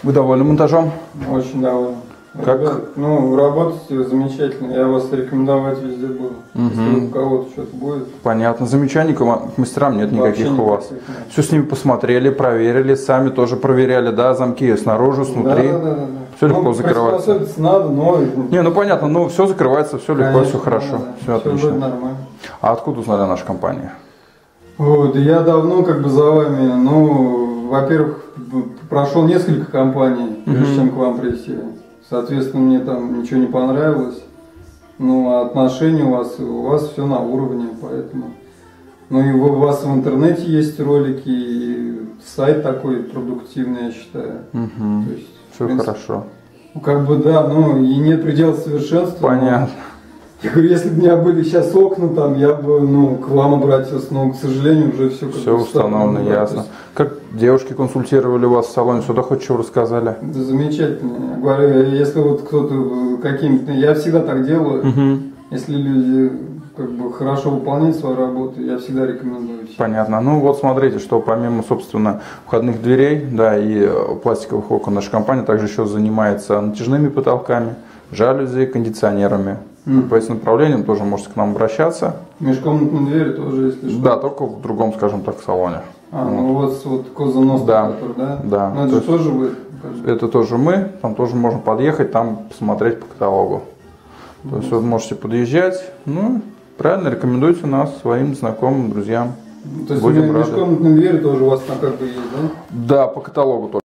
Вы довольны монтажом? Очень доволен. Как? Ребят, ну, работаете замечательно. Я вас рекомендовать везде буду. Если у кого-то что-то будет. Понятно. Замечаний к мастерам нет никаких у вас. Все с ними посмотрели, проверили, сами тоже проверяли, да, замки снаружи, снутри. Да. Все легко закрывается. Надо, но... Не, ну понятно, но все закрывается, все легко, все хорошо. Да. Все отлично. Нормально. А откуда узнали о нашей компании? Вот, я давно как бы за вами, ну, во-первых, прошел несколько компаний, прежде чем к вам прийти. Соответственно, мне там ничего не понравилось. Ну, а отношения у вас все на уровне, поэтому. Ну и у вас в интернете есть ролики, и сайт такой продуктивный, я считаю. То есть, Все хорошо. Ну, как бы да, ну и нет предела совершенства. Понятно. Я говорю, если бы у меня были сейчас окна там, я бы, ну, к вам обратился, но, к сожалению, уже все Все установлено, ясно. Как девушки консультировали вас в салоне, что доходчиво рассказали? Да замечательно. Я говорю, если вот кто-то каким-то, я всегда так делаю, если люди как бы хорошо выполняют свою работу, я всегда рекомендую. Понятно. Ну вот смотрите, что помимо, собственно, входных дверей, да, и пластиковых окон, наша компания также еще занимается натяжными потолками, жалюзи, кондиционерами. По этим направлениям тоже можете к нам обращаться. Межкомнатные двери тоже, если что. Да, только в другом, скажем так, салоне. Ну у вас вот козонос, да. который, да? Да. Но это тоже вы? Это тоже мы, там тоже можно подъехать, там посмотреть по каталогу. То есть вы можете подъезжать, ну, правильно, рекомендуйте нас своим знакомым, друзьям. То есть межкомнатные двери тоже у вас там как бы есть, да? Да, по каталогу только.